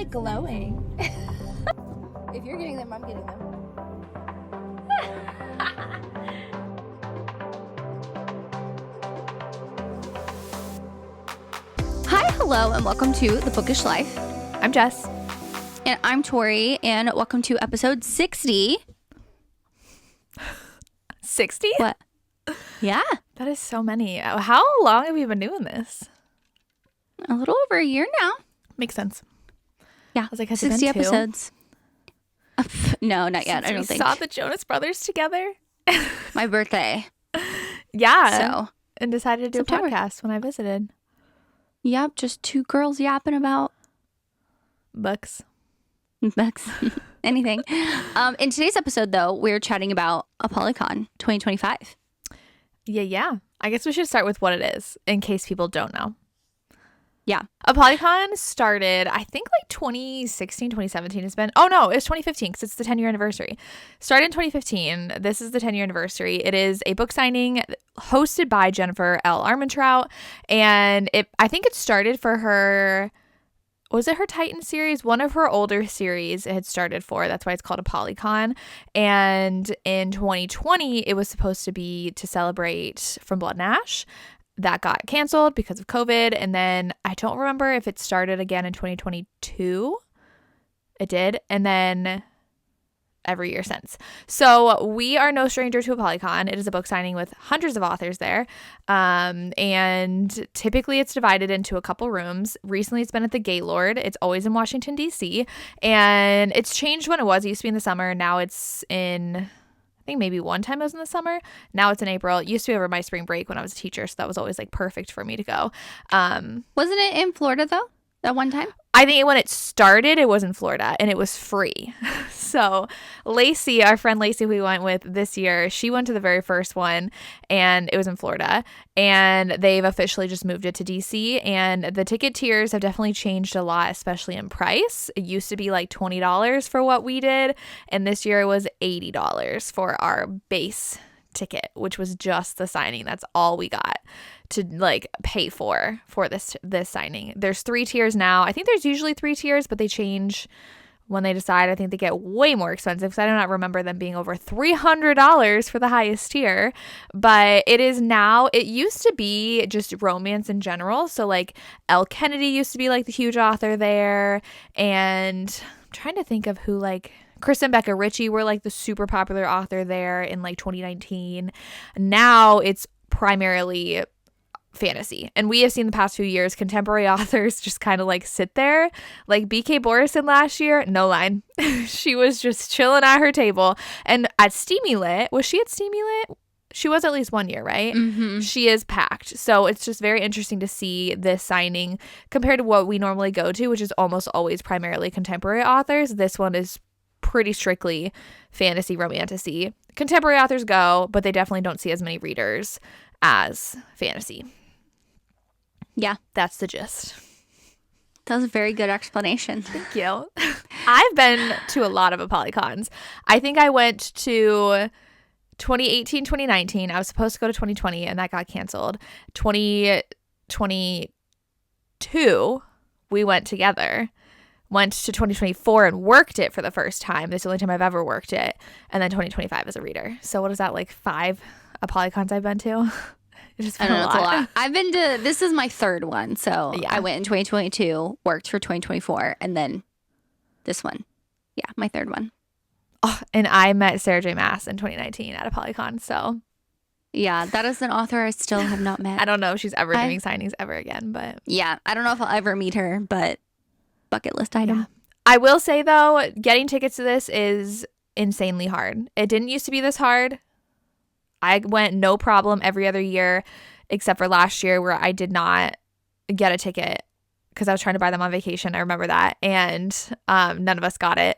like glowing. If you're getting them, I'm getting them. Hi, hello, and welcome to The Bookish Life. I'm Jess. And I'm Tori, and welcome to episode 60. 60? What? Yeah. That is so many. How long have you been doing this? A little over a year now. Makes sense. Yeah. I was like, has 60 it been episodes. No, not yet. Since I don't we think. saw the Jonas Brothers together. My birthday. Yeah. So. And decided to do September. a podcast when I visited. Yep, just two girls yapping about Books. books. Anything. In today's episode, though, we're chatting about Apollycon 2025. Yeah. I guess we should start with what it is, in case people don't know. Yeah. Apollycon started, I think, like 2016, 2017 has been. Oh, no, it was 2015 because it's the 10-year anniversary. Started in 2015. This is the 10-year anniversary. It is a book signing hosted by Jennifer L. Armentrout. And I think it started for her, was it her Titan series? One of her older series it had started for. That's why it's called Apollycon. And in 2020, it was supposed to be to celebrate From Blood and Ash. That got canceled because of COVID. And then I don't remember if it started again in 2022. It did. And then every year since. So we are no stranger to Apollycon. It is a book signing with hundreds of authors there. And typically it's divided into a couple rooms. Recently it's been at the Gaylord. It's always in Washington, D.C. And it's changed when it was. It used to be in the summer. Now it's in... I think maybe one time it was in the summer. Now it's in April. It used to be over my spring break when I was a teacher, so that was always like perfect for me to go. Wasn't it in Florida, though, that one time? I think when it started, it was in Florida, and it was free. So Lacey, our friend Lacey, who we went with this year, she went to the very first one, and it was in Florida. And they've officially just moved it to DC, and the ticket tiers have definitely changed a lot, especially in price. It used to be like $20 for what we did, and this year it was $80 for our base ticket, which was just the signing. That's all we got to like pay for this signing. There's 3 tiers now. I think there's usually 3 tiers, but they change when they decide. I think they get way more expensive because I do not remember them being over $300 for the highest tier. But it is now, it used to be just romance in general. So like Elle Kennedy used to be like the huge author there. And I'm trying to think of who, like Kristen Becca Ritchie were like the super popular author there in like 2019. Now it's primarily fantasy. And we have seen the past few years contemporary authors just kind of like sit there. Like BK Borison last year, no line. She was just chilling at her table. And at Steamy Lit, was she at Steamy Lit? She was at least one year, right? Mm-hmm. She is packed. So it's just very interesting to see this signing compared to what we normally go to, which is almost always primarily contemporary authors. This one is pretty strictly fantasy romantasy. Contemporary authors go, but they definitely don't see as many readers as fantasy. Yeah. That's the gist. That was a very good explanation. Thank you. I've been to a lot of Apollycons. I think I went to 2018, 2019. I was supposed to go to 2020 and that got canceled. 2022, we went together. Went to 2024 and worked it for the first time. This is the only time I've ever worked it. And then 2025 as a reader. So what is that, like 5 Apollycons I've been to? It's I don't know, it's a lot. I've been to, this is my third one. So yeah. I went in 2022, worked for 2024, and then this one. Yeah, my third one. Oh, and I met Sarah J. Maas in 2019 at Apollycon. So yeah, that is an author I still have not met. I don't know if she's ever doing signings ever again, but yeah, I don't know if I'll ever meet her, but bucket list item. Yeah. I will say though, getting tickets to this is insanely hard. It didn't used to be this hard. I went no problem every other year except for last year where I did not get a ticket because I was trying to buy them on vacation. I remember that. And none of us got it.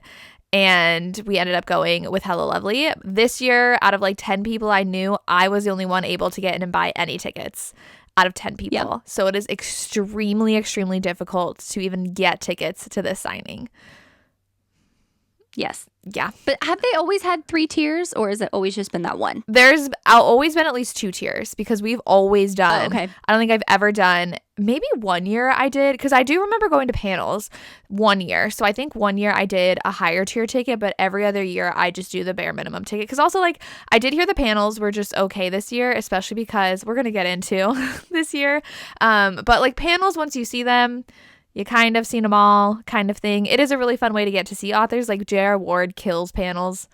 And we ended up going with Hello Lovely. This year, out of like 10 people I knew, I was the only one able to get in and buy any tickets out of 10 people. Yep. So it is extremely, extremely difficult to even get tickets to this signing. Yes. Yeah. But have they always had 3 tiers or has it always just been that one? There's always been at least 2 tiers because we've always done. Oh, okay. I don't think I've ever done maybe 1 year I did, because I do remember going to panels 1 year. So I think 1 year I did a higher tier ticket, but every other year I just do the bare minimum ticket. Because also, like, I did hear the panels were just okay this year, especially because we're going to get into this year. But like panels, once you see them, you kind of seen them all kind of thing. It is a really fun way to get to see authors. Like J.R. Ward kills panels.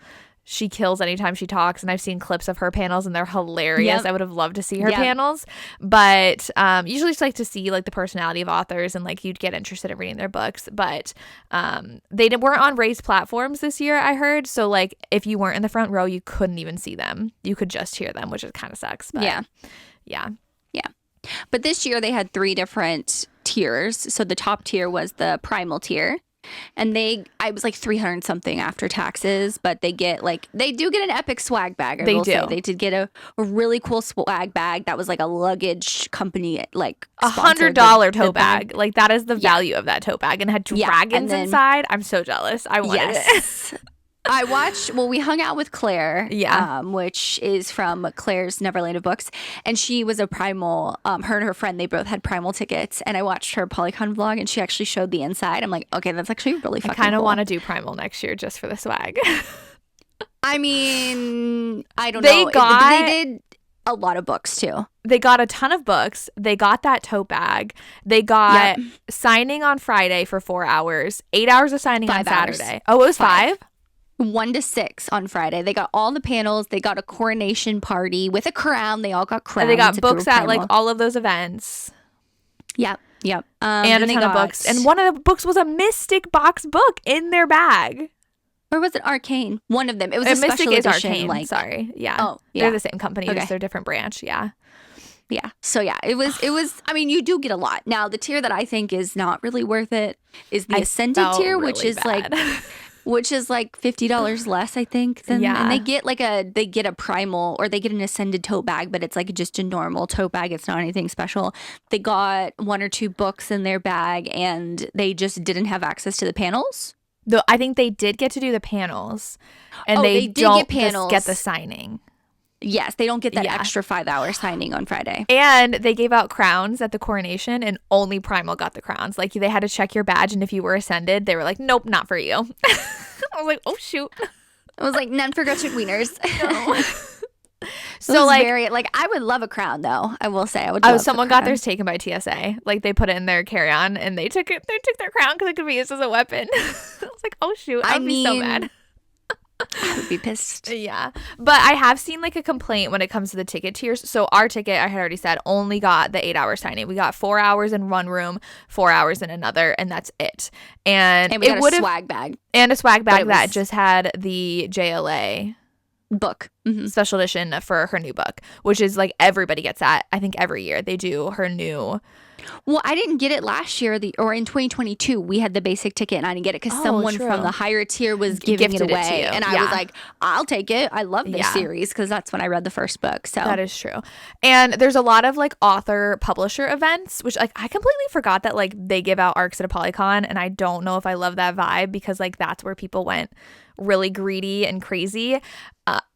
She kills anytime she talks, and I've seen clips of her panels and they're hilarious. Yep. I would have loved to see her panels, but usually just like to see like the personality of authors, and like you'd get interested in reading their books. But they weren't on raised platforms this year, I heard. So like if you weren't in the front row, you couldn't even see them. You could just hear them, which is kind of sucks. But yeah. But this year they had 3 different tiers. So the top tier was the primal tier. And I was like 300 something after taxes, but they do get an epic swag bag. They do. They did get a really cool swag bag that was like a luggage company, like $100 tote bag. Like that is the value of that tote bag, and it had dragons inside. I'm so jealous. I wanted it. We hung out with Claire, which is from Claire's Neverland of Books, and she was a primal, her and her friend, they both had primal tickets, and I watched her Apollycon vlog, and she actually showed the inside. I'm like, okay, that's actually really fucking cool. I kind of want to do primal next year just for the swag. I mean, I don't know. They did a lot of books too. They got a ton of books. They got that tote bag. They got signing on Friday for 4 hours, 8 hours of signing on Saturday. Hours. Oh, it was 5? 1 to 6 on Friday. They got all the panels. They got a coronation party with a crown. They all got crowns. And they got books at like all of those events. Yep. And a ton of books. And one of the books was a Mystic box book in their bag. Or was it Arcane? One of them. It was a special Mystic edition. Arcane. Like, sorry. Yeah. Oh, yeah. They're the same company. Just their different branch. Yeah. Yeah. So it was, I mean, you do get a lot. Now, the tier that I think is not really worth it is the Ascended tier, really which is bad. which is like $50 less, I think. And they get a primal, or they get an Ascended tote bag, but it's like just a normal tote bag. It's not anything special. They got 1 or 2 books in their bag, and they just didn't have access to the panels. Though I think they did get to do the panels, and they don't get the signing. Yes, they don't get that extra 5-hour signing on Friday. And they gave out crowns at the coronation, and only Primal got the crowns. Like, they had to check your badge, and if you were Ascended, they were like, nope, not for you. I was like, oh, shoot. I was like, none for Gretchen Wieners. No. So, like, I would love a crown, though. I will say, I would. Someone got theirs taken by TSA. Like, they put it in their carry-on, and they took it. They took their crown because it could be used as a weapon. I was like, oh, shoot. I'd be so mad. I would be pissed. Yeah. But I have seen like a complaint when it comes to the ticket tiers. So our ticket, I had already said, only got the 8-hour signing. We got 4 hours in one room, 4 hours in another, and that's it. And we got a swag bag. And a swag bag that just had the JLA book. Mm-hmm. Special edition for her new book, which is like everybody gets that. I think every year they do her new. Well, I didn't get it last year, or in 2022. We had the basic ticket, and I didn't get it because someone from the higher tier was giving it away, and I was like, "I'll take it. I love this series," because that's when I read the first book. So that is true. And there's a lot of like author publisher events, which like I completely forgot that like they give out ARCs at Apollycon, and I don't know if I love that vibe because like that's where people went really greedy and crazy.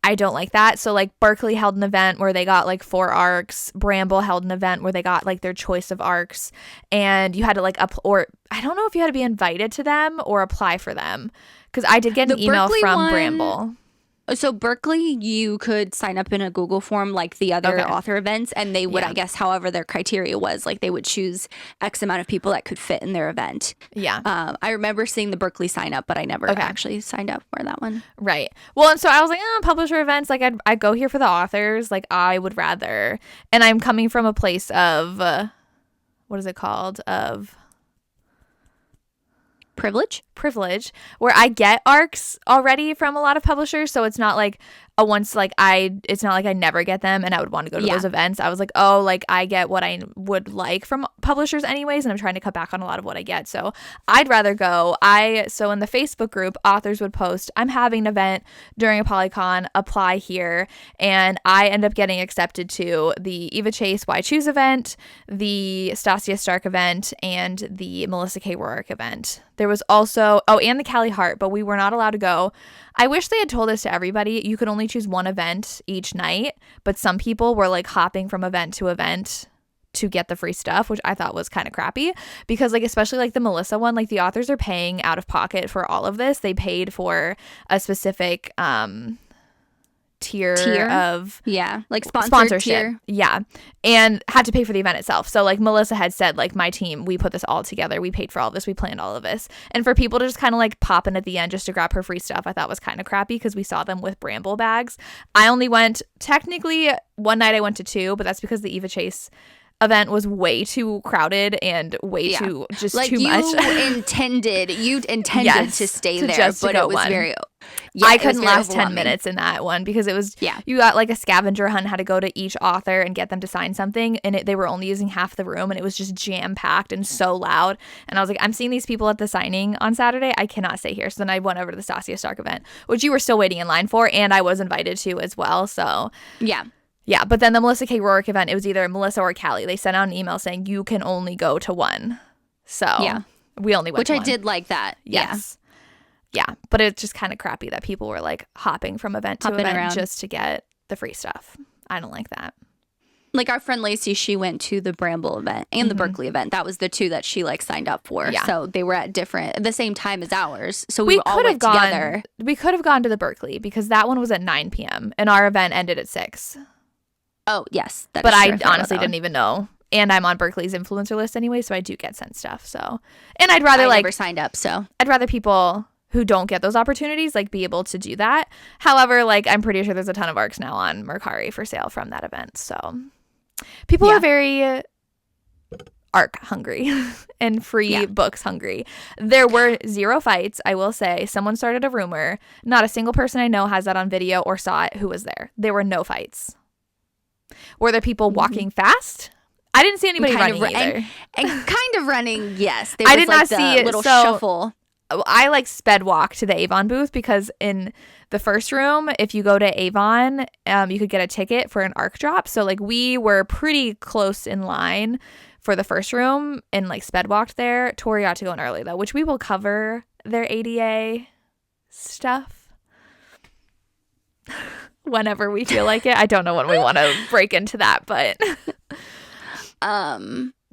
I don't like that. So like Berkeley held an event where they got like 4 ARCs. Bramble held an event where they got like their choice of ARCs, and you had to like or I don't know if you had to be invited to them or apply for them, because I did get an email from Bramble. So Berkeley, you could sign up in a Google form like the other author events, and they would, I guess, however their criteria was, like they would choose X amount of people that could fit in their event. Yeah. I remember seeing the Berkeley sign up, but I never actually signed up for that one. Right. Well, and so I was like, publisher events, like I'd go here for the authors. Like I would rather, and I'm coming from a place of, what is it called? Of privilege, where I get ARCs already from a lot of publishers, so it's not like it's not like I never get them and I would want to go to those events. I was like, oh, like I get what I would like from publishers anyways, and I'm trying to cut back on a lot of what I get, so I'd rather go. So in the Facebook group, authors would post, I'm having an event during Apollycon, apply here, and I end up getting accepted to the Eva Chase Why Choose event, the Stasia Stark event, and the Melissa K. Rourke event. There was also, and the Callie Hart, but we were not allowed to go. I wish they had told us to everybody. You could only choose one event each night, but some people were like hopping from event to event to get the free stuff, which I thought was kind of crappy because like especially like the Melissa one, like the authors are paying out of pocket for all of this. They paid for a specific tier of like sponsorship tier. And had to pay for the event itself. So like Melissa had said, like, my team, we put this all together, we paid for all this, we planned all of this, and for people to just kind of like pop in at the end just to grab her free stuff, I thought was kind of crappy because we saw them with bramble bags. I only went, technically one night I went to 2, but that's because the Eva Chase event was way too crowded and way too just like too much. You intended to stay there, but it was very. I couldn't last 10 minutes in that one because it was you got like a scavenger hunt, had to go to each author and get them to sign something, and they were only using half the room, and it was just jam packed and so loud. And I was like, I'm seeing these people at the signing on Saturday, I cannot stay here. So then I went over to the Stasia Stark event, which you were still waiting in line for, and I was invited to as well. So yeah, but then the Melissa K. Rourke event, it was either Melissa or Callie. They sent out an email saying you can only go to one. So we only went to one. Which I did like that. Yes. Yeah, but it's just kind of crappy that people were like hopping from event to event around just to get the free stuff. I don't like that. Like our friend Lacey, she went to the Bramble event and the Berkeley event. That was the 2 that she like signed up for. Yeah. So they were at the same time as ours. So we all went together. We could have gone to the Berkeley because that one was at 9 p.m. and our event ended at 6. Oh, yes. But I honestly didn't even know. And I'm on Berkeley's influencer list anyway, so I do get sent stuff. So, and I'd rather I never signed up, so I'd rather people who don't get those opportunities like be able to do that. However, like I'm pretty sure there's a ton of ARCs now on Mercari for sale from that event. So people are very ARC hungry and free books hungry. There were 0 fights, I will say. Someone started a rumor. Not a single person I know has that on video or saw it who was there. There were no fights. Were there people walking fast? I didn't see anybody running either. And kind of running, yes. I did not see a little shuffle. I like sped walk to the Avon booth because in the first room, if you go to Avon, you could get a ticket for an ARC drop. So like we were pretty close in line for the first room and like sped walked there. Tori got to go in early though, which we will cover their ADA stuff whenever we feel like it. I don't know when we want to break into that, but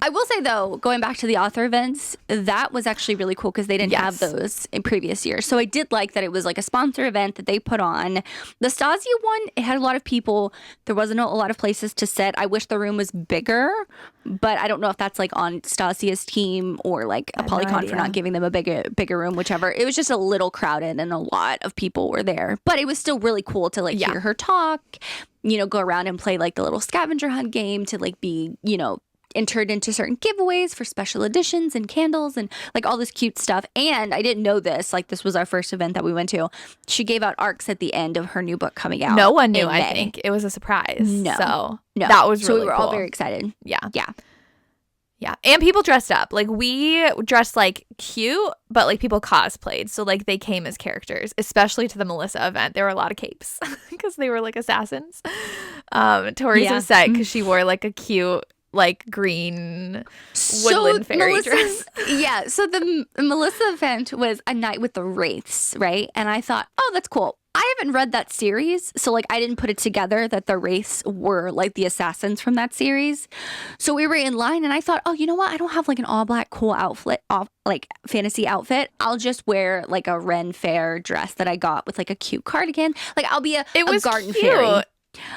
I will say though, going back to the author events, that was actually really cool because they didn't have those in previous years. So I did like that it was like a sponsor event that they put on. The Stasia one, it had a lot of people. There wasn't a lot of places to sit. I wish the room was bigger, but I don't know if that's like on Stasia's team or like Apollycon for not giving them a bigger room, whichever. It was just a little crowded and a lot of people were there, but it was still really cool to like hear her talk, you know, go around and play like the little scavenger hunt game to like be, you know, entered into certain giveaways for special editions and candles and like all this cute stuff. And I didn't know this, like this was our first event that we went to. She gave out ARCs at the end of her new book coming out. No one knew, I think. It was a surprise. No. That was really cool. So we were all very excited. Yeah. And people dressed up. Like we dressed like cute, but like people cosplayed. So like they came as characters, especially to the Melissa event. There were a lot of capes because they were like assassins. Tori's upset because she wore like a cute like green woodland fairy dress. Yeah, so the Melissa event was a night with the Wraiths, right? And I thought, oh, that's cool. I haven't read that series, so like I didn't put it together that the Wraiths were like the assassins from that series. So we were in line and I thought, oh, you know what? I don't have like an all black cool outfit, like fantasy outfit. I'll just wear like a Ren Fair dress that I got with like a cute cardigan. Like I'll be a garden fairy.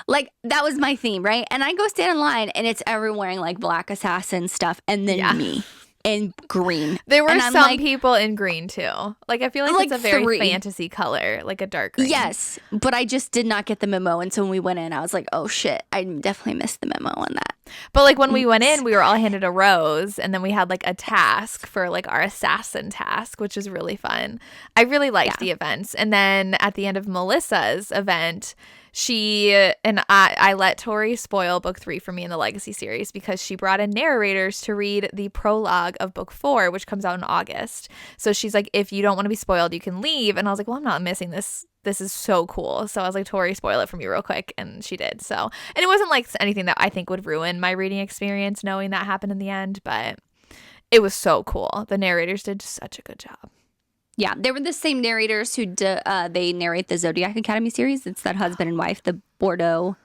Like that was my theme, right? And I go stand in line and it's everyone wearing like black assassin stuff and then me in green. There were some people in green too. Like I feel like it's a very fantasy color, like a dark green. Yes, but I just did not get the memo. And so when we went in, I was like, oh shit, I definitely missed the memo on that. But like when we went in, we were all handed a rose and then we had like a task for like our assassin task, which is really fun. I really liked the events. And then at the end of Melissa's event, I let Tori spoil book 3 for me in the Legacy series because she brought in narrators to read the prologue of book 4, which comes out in August. So she's like, if you don't want to be spoiled, you can leave. And I was like, well, I'm not missing this. This is so cool. So I was like, Tori, spoil it for me real quick. And she did. So, and it wasn't like anything that I think would ruin my reading experience knowing that happened in the end, but it was so cool. The narrators did such a good job. Yeah, they were the same narrators who they narrate the Zodiac Academy series. It's that husband and wife, the Bordeaux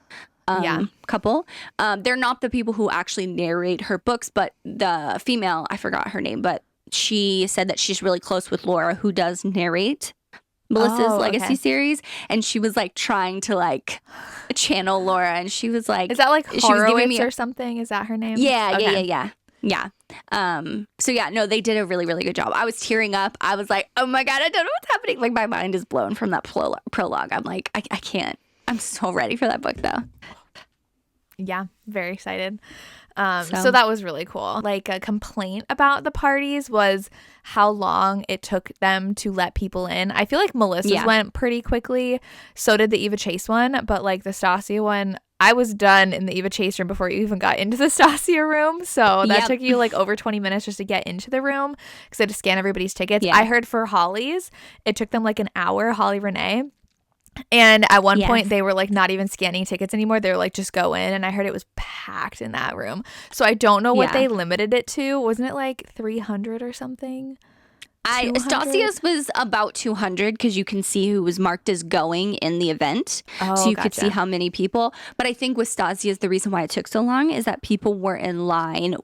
couple. They're not the people who actually narrate her books, but the female, I forgot her name, but she said that she's really close with Laura, who does narrate Melissa's Legacy series, and she was like trying to like channel Laura, and she was like, is that like she was giving Horowitz or something? Is that her name? Yeah, Okay. yeah. So yeah, no, they did a really, really good job. I was tearing up. I was like, oh my God, I don't know what's happening. Like my mind is blown from that prologue. I'm like, I can't. I'm so ready for that book though. Yeah, very excited. So that was really cool. Like a complaint about the parties was how long it took them to let people in. I feel like Melissa's went pretty quickly. So did the Eva Chase one. But like the Stasia one, I was done in the Eva Chase room before you even got into the Stasia room. So that took you like over 20 minutes just to get into the room because I had to scan everybody's tickets. I heard for Holly's, it took them like an hour, Holly Renee. And at one point they were like not even scanning tickets anymore. They were like, just go in. And I heard it was packed in that room. So I don't know what they limited it to. Wasn't it like 300 or something? Stasia's was about 200 because you can see who was marked as going in the event. So you could see how many people. But I think with Stasia's, the reason why it took so long is that people were in line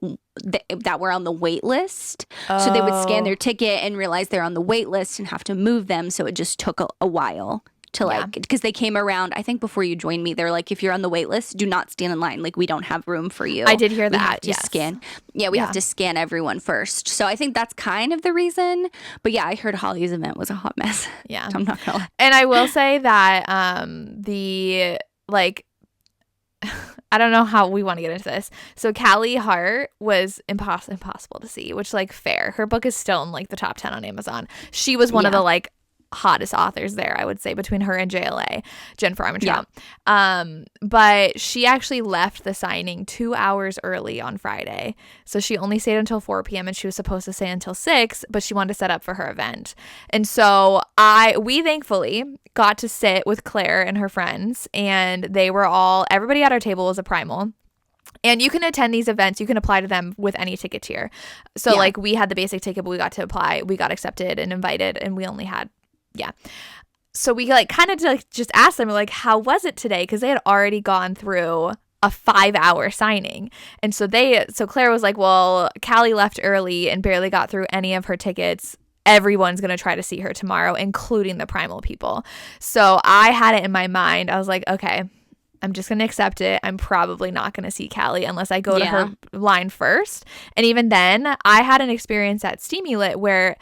that were on the wait list. So they would scan their ticket and realize they're on the wait list and have to move them. So it just took a while. To like, because they came around, I think before you joined me, they're like, if you're on the wait list, do not stand in line. Like, we don't have room for you. I did hear that. We have to scan. Yeah, we have to scan everyone first. So I think that's kind of the reason. But yeah, I heard Holly's event was a hot mess. Yeah. I'm not gonna lie. And I will say that the, like, I don't know how we want to get into this. So Callie Hart was impossible to see, which, like, fair. Her book is still in, like, the top 10 on Amazon. She was one of the, like, hottest authors there, I would say, between her and JLA, Jennifer Armentrout. But she actually left the signing 2 hours early on Friday. So she only stayed until 4 p.m. and she was supposed to stay until 6, but she wanted to set up for her event. And so we thankfully got to sit with Claire and her friends, and they were everybody at our table was a primal. And you can attend these events. You can apply to them with any ticket tier. So like we had the basic ticket, but we got to apply. We got accepted and invited, and we only had so we like kind of like just asked them like, how was it today? Because they had already gone through a 5-hour signing. And so Claire was like, well, Callie left early and barely got through any of her tickets. Everyone's going to try to see her tomorrow, including the primal people. So I had it in my mind. I was like, okay, I'm just going to accept it. I'm probably not going to see Callie unless I go to her line first. And even then, I had an experience at Steamy Lit where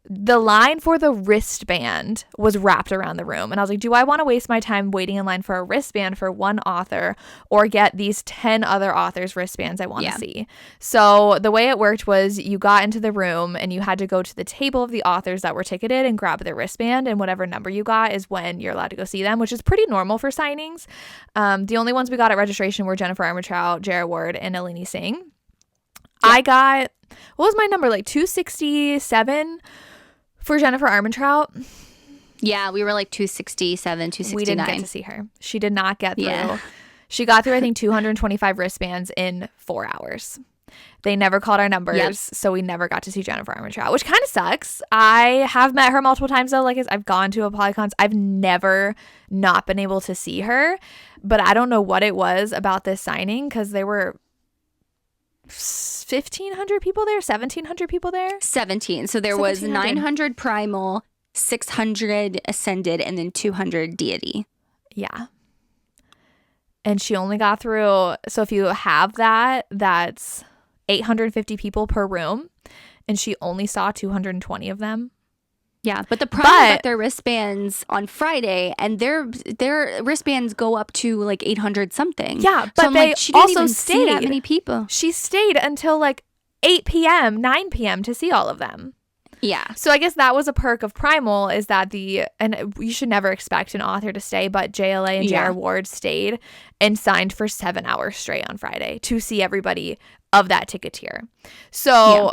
the line for the wristband was wrapped around the room. And I was like, do I want to waste my time waiting in line for a wristband for one author or get these 10 other authors' wristbands I want to see? So the way it worked was you got into the room and you had to go to the table of the authors that were ticketed and grab their wristband. And whatever number you got is when you're allowed to go see them, which is pretty normal for signings. The only ones we got at registration were Jennifer Armentrout, Jara Ward, and Eleni Singh. I got, what was my number? Like 267 for Jennifer Armentrout. Yeah, we were like 267, 269. We didn't get to see her. She did not get through. Yeah. She got through, I think, 225 wristbands in 4 hours. They never called our numbers, so we never got to see Jennifer Armentrout, which kind of sucks. I have met her multiple times, though. Like, I've gone to Apollycons. I've never not been able to see her, but I don't know what it was about this signing because there were 1,500 people there, 1,700 people there. 17. So there was 900 primal, 600 ascended, and then 200 deity. Yeah. And she only got through, so if you have that, that's 850 people per room, and she only saw 220 of them. Yeah, but the primal got their wristbands on Friday, and their wristbands go up to like 800 something. Yeah, but so they she didn't also even stayed. See that many people. She stayed until like 8 p.m., 9 p.m. to see all of them. Yeah. So I guess that was a perk of Primal is that and you should never expect an author to stay, but JLA and J.R. Ward stayed and signed for 7 hours straight on Friday to see everybody of that ticket tier. So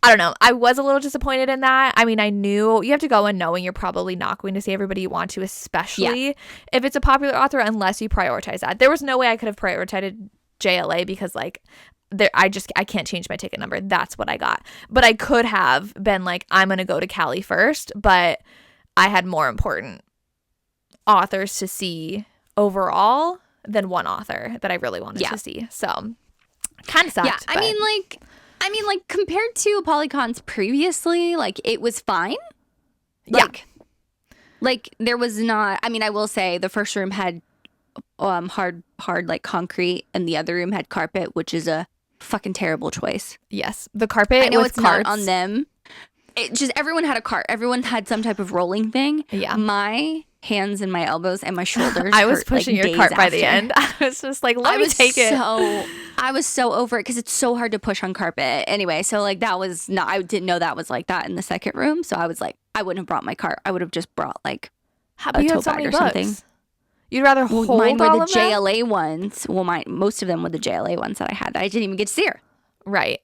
I don't know. I was a little disappointed in that. I mean, I knew you have to go in knowing you're probably not going to see everybody you want to, especially if it's a popular author, unless you prioritize that. There was no way I could have prioritized JLA because like I can't change my ticket number. That's what I got. But I could have been like, I'm going to go to Callie first, but I had more important authors to see overall. than one author that I really wanted to see. So kind of sucked. Yeah, I mean, like compared to Apollycons previously, like it was fine. Like there was not. I mean, I will say the first room had hard like concrete, and the other room had carpet, which is a fucking terrible choice. Yes, the carpet. I know with it's carts. not on them. It just everyone had a cart. Everyone had some type of rolling thing. Yeah. My hands and my elbows and my shoulders. I was hurt, pushing like, your cart by after. the end. I was just like, let me take it. I was so over it because it's so hard to push on carpet. Anyway, so like that was not. I didn't know that was like that in the second room. So I was like, I wouldn't have brought my cart. I would have just brought like a tote bag or something. You'd rather hold mine were all the of them? JLA ones. Well, most of them were the JLA ones that I had that I didn't even get to see her. Right.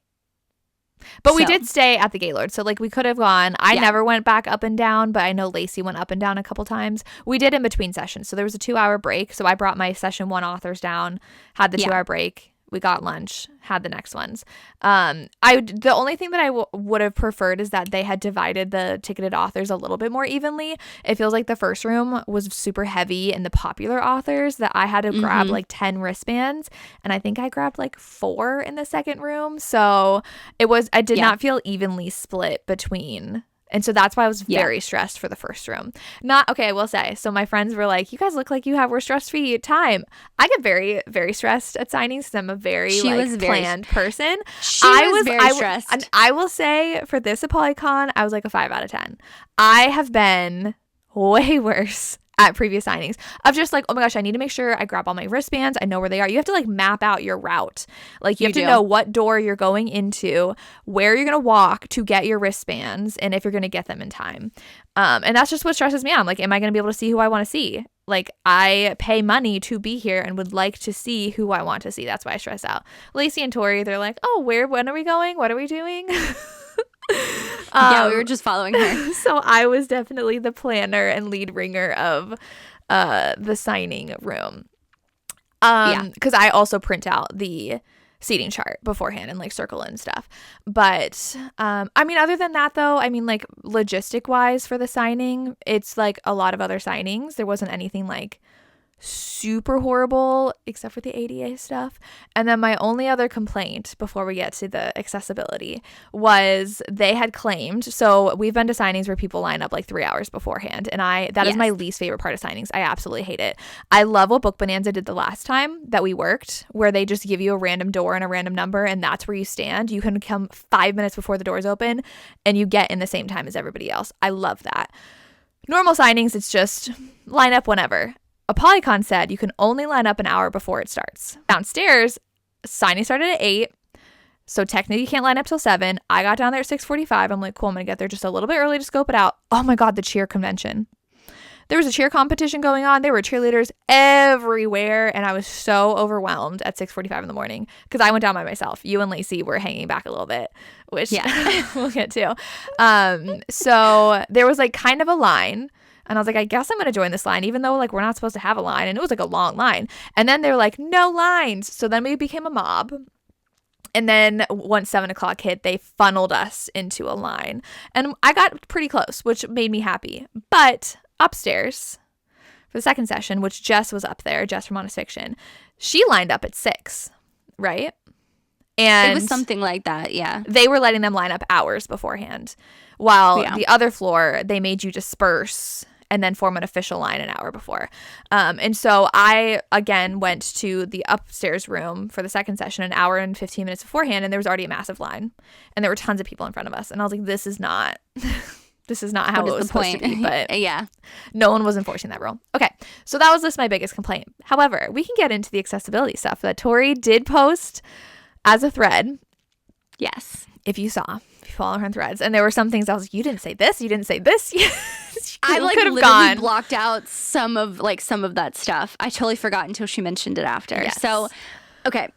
But we So. did stay at the Gaylord, so like we could have gone. I never went back up and down, but I know Lacey went up and down a couple times. We did in between sessions, so there was a 2-hour break. So I brought my session 1 authors down, had the 2-hour break. We got lunch, had the next ones. The only thing that I would have preferred is that they had divided the ticketed authors a little bit more evenly. It feels like the first room was super heavy in the popular authors that I had to grab like 10 wristbands, and I think I grabbed like 4 in the second room. So I did not feel evenly split between. And so that's why I was very stressed for the first room. I will say. So my friends were like, you guys look like you have more stress-free time. I get very, very stressed at signings because I'm a very planned person. She was very stressed. And I will say for this Apollycon, I was like a 5 out of 10. I have been way worse at previous signings of just like, oh my gosh, I need to make sure I grab all my wristbands. I know where they are. You have to like map out your route. Like you have to know what door you're going into, where you're going to walk to get your wristbands, and if you're going to get them in time. And that's just what stresses me out. I'm like, am I going to be able to see who I want to see? Like I pay money to be here and would like to see who I want to see. That's why I stress out. Lacey and Tori, they're like, oh, when are we going? What are we doing? We were just following her. So I was definitely the planner and lead ringer of the signing room. Because I also print out the seating chart beforehand and like circle and stuff. But I mean, other than that though, I mean like logistic wise for the signing, it's like a lot of other signings. There wasn't anything like super horrible except for the ADA stuff. And then my only other complaint before we get to the accessibility was they had claimed, so we've been to signings where people line up like 3 hours beforehand, and that is my least favorite part of signings. I absolutely hate it. I love what Book Bonanza did the last time that we worked, where they just give you a random door and a random number, and that's where you stand. You can come 5 minutes before the doors open and you get in the same time as everybody else. I love that. Normal signings, it's just line up whenever. Apollycon said you can only line up an hour before it starts. Downstairs, signing started at 8, so technically you can't line up till 7. I got down there at 6:45. I'm like, cool, I'm going to get there just a little bit early to scope it out. Oh my God, the cheer convention. There was a cheer competition going on. There were cheerleaders everywhere, and I was so overwhelmed at 6:45 in the morning because I went down by myself. You and Lacey were hanging back a little bit, which we'll get to. So there was like kind of a line. And I was like, I guess I'm going to join this line, even though like we're not supposed to have a line. And it was like a long line. And then they're like, no lines. So then we became a mob. And then once 7 o'clock hit, they funneled us into a line. And I got pretty close, which made me happy. But upstairs for the second session, which Jess was up there, Jess from Honest Fiction, she lined up at 6, right? And it was something like that, yeah. They were letting them line up hours beforehand. While the other floor, they made you disperse and then form an official line an hour before. And so I, again, went to the upstairs room for the second session an hour and 15 minutes beforehand, and there was already a massive line. And there were tons of people in front of us. And I was like, this is not how it was supposed to be. But yeah, no one was enforcing that rule. Okay, so that was just my biggest complaint. However, we can get into the accessibility stuff that Tori did post as a thread. Yes. If you follow her on threads, and there were some things I was like, you didn't say this. I like could have literally gone. blocked out some of that stuff. I totally forgot until she mentioned it after. Yes. So, okay.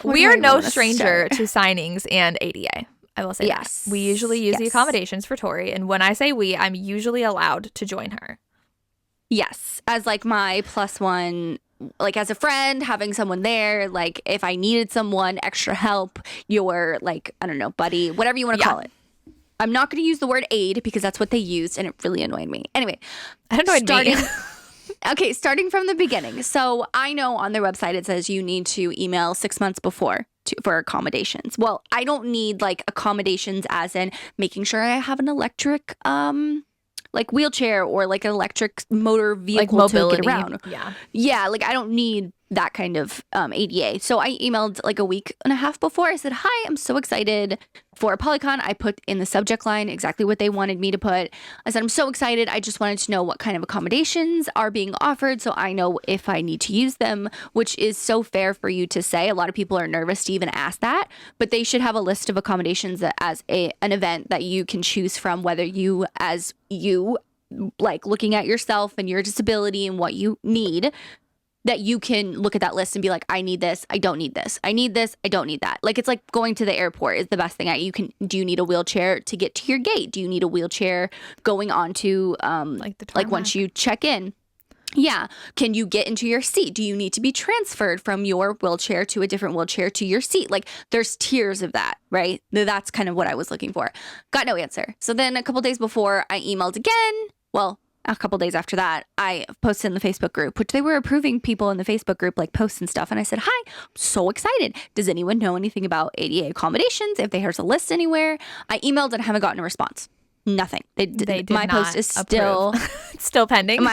We are no stranger to signings and ADA. I will say that. We usually use the accommodations for Tori, and when I say we, I'm usually allowed to join her. Yes, as like my +1, like as a friend, having someone there, like if I needed someone, extra help, your like, I don't know, buddy, whatever you want to call it. I'm not going to use the word aid because that's what they used and it really annoyed me. Anyway, it annoyed me. Okay, starting from the beginning. So I know on their website it says you need to email 6 months before for accommodations. Well, I don't need like accommodations as in making sure I have an electric like wheelchair or like an electric motor vehicle like mobility. to get around. Yeah, like I don't need that kind of ADA. So I emailed like a week and a half before. I said, hi, I'm so excited for Apollycon. I put in the subject line exactly what they wanted me to put. I said, I'm so excited. I just wanted to know what kind of accommodations are being offered so I know if I need to use them, which is so fair for you to say. A lot of people are nervous to even ask that, but they should have a list of accommodations that as an event that you can choose from, whether you like looking at yourself and your disability and what you need, that you can look at that list and be like, I need this, I don't need this. I need this, I don't need that. Like it's like going to the airport is the best thing. Do you need a wheelchair to get to your gate? Do you need a wheelchair going on to like once you check in? Yeah. Can you get into your seat? Do you need to be transferred from your wheelchair to a different wheelchair to your seat? Like there's tiers of that, right? That's kind of what I was looking for. Got no answer. So then a couple days before I emailed again. Well, a couple days after that, I posted in the Facebook group, which they were approving people in the Facebook group, like posts and stuff. And I said, hi, I'm so excited. Does anyone know anything about ADA accommodations? If there's a list anywhere. I emailed and haven't gotten a response. Nothing. They did my not post is still still pending.